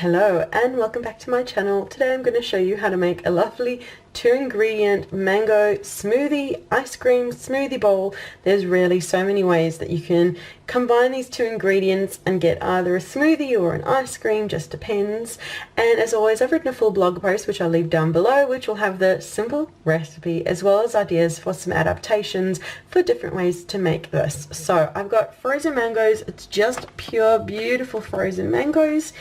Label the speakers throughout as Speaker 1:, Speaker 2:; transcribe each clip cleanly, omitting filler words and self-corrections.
Speaker 1: Hello and welcome back to my channel. Today I'm going to show you how to make a lovely 2-ingredient mango smoothie ice cream smoothie bowl. There's really so many ways that you can combine these 2 ingredients and get either a smoothie or an ice cream, just depends. And as always, I've written a full blog post which I'll leave down below, which will have the simple recipe as well as ideas for some adaptations for different ways to make this. So I've got frozen mangoes. It's just pure beautiful frozen mangoes,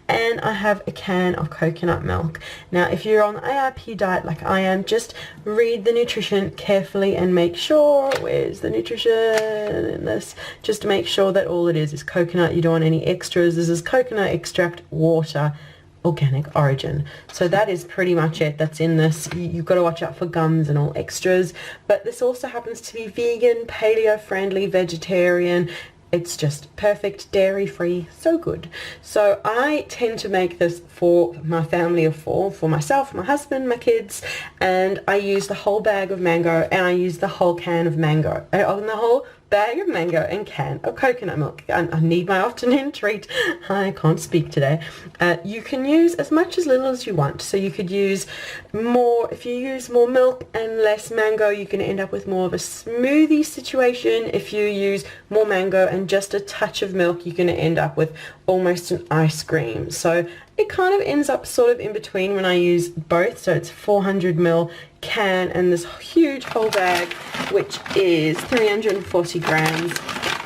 Speaker 1: and I have a can of coconut milk. Now if you're on the AIP diet like I am, just read the nutrition carefully and make sure, where's the nutrition in this, just to make sure that all it is coconut. You don't want any extras. This is coconut extract, water, organic origin. So that is pretty much it that's in this. You've got to watch out for gums and all extras, but this also happens to be vegan, paleo friendly, vegetarian. It's just perfect, dairy-free, so good. So I tend to make this for my family of 4, for myself, my husband, my kids, and I use the whole bag of mango and I use the whole can of mango, the whole bag of mango and can of coconut milk. I need my afternoon treat. I can't speak today. You can use as much as little as you want. So you could use more. If you use more milk and less mango, you can end up with more of a smoothie situation. If you use more mango and just a touch of milk, you're going to end up with almost an ice cream. So it kind of ends up sort of in between when I use both. So it's 400 ml can and this huge whole bag, which is 340 grams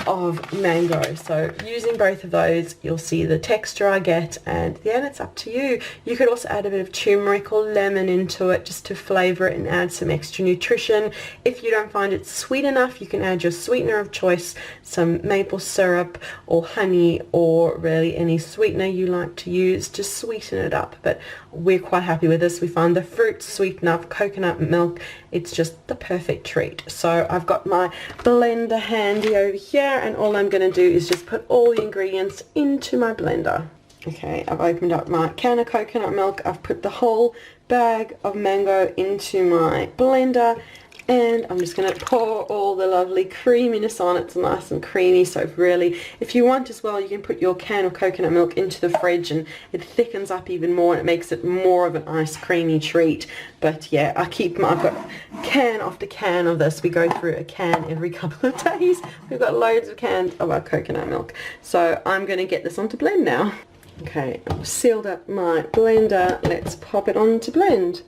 Speaker 1: of mango. So using both of those, you'll see the texture I get, and then it's up to you. You could also add a bit of turmeric or lemon into it just to flavor it and add some extra nutrition. If you don't find it sweet enough, you can add your sweetener of choice, some maple syrup or honey, or really any sweetener you like to use to sweeten it up. But we're quite happy with this. We find the fruit sweet enough, coconut milk, it's just the perfect treat. So I've got my blender handy over here, and all I'm going to do is just put all the ingredients into my blender. Okay, I've opened up my can of coconut milk. I've put the whole bag of mango into my blender, and I'm just going to pour all the lovely creaminess on. It's nice and creamy. So really, if you want as well, you can put your can of coconut milk into the fridge and it thickens up even more and it makes it more of an ice creamy treat. But yeah, I've got can after can of this. We go through a can every couple of days. We've got loads of cans of our coconut milk. So I'm going to get this on to blend now. Okay, I've sealed up my blender. Let's pop it on to blend.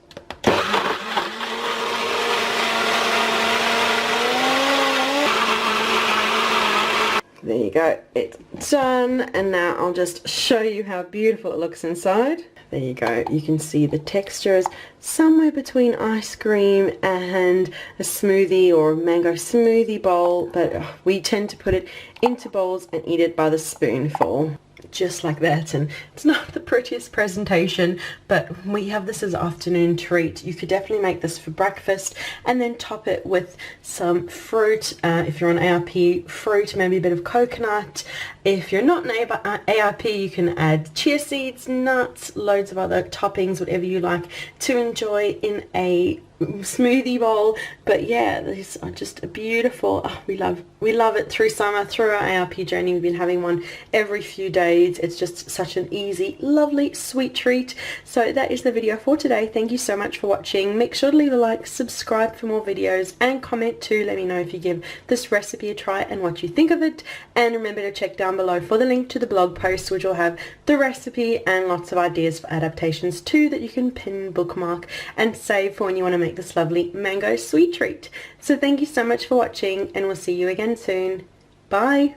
Speaker 1: There you go, it's done, and now I'll just show you how beautiful it looks inside. There you go, you can see the texture is somewhere between ice cream and a smoothie or a mango smoothie bowl, but we tend to put it into bowls and eat it by the spoonful. Just like that, and it's not the prettiest presentation, but we have this as an afternoon treat. You could definitely make this for breakfast and then top it with some fruit. If you're on AIP, fruit, maybe a bit of coconut. If you're not an AIP, you can add chia seeds, nuts, loads of other toppings, whatever you like to enjoy in a smoothie bowl. But yeah, these are just a beautiful, we love it through summer, through our AIP journey. We've been having one every few days. It's just such an easy, lovely, sweet treat. So that is the video for today. Thank you so much for watching. Make sure to leave a like, subscribe for more videos, and comment too. Let me know if you give this recipe a try and what you think of it. And remember to check down below for the link to the blog post, which will have the recipe and lots of ideas for adaptations too that you can pin, bookmark, and save for when you want to make this lovely mango sweet treat. So thank you so much for watching, and we'll see you again soon. Bye.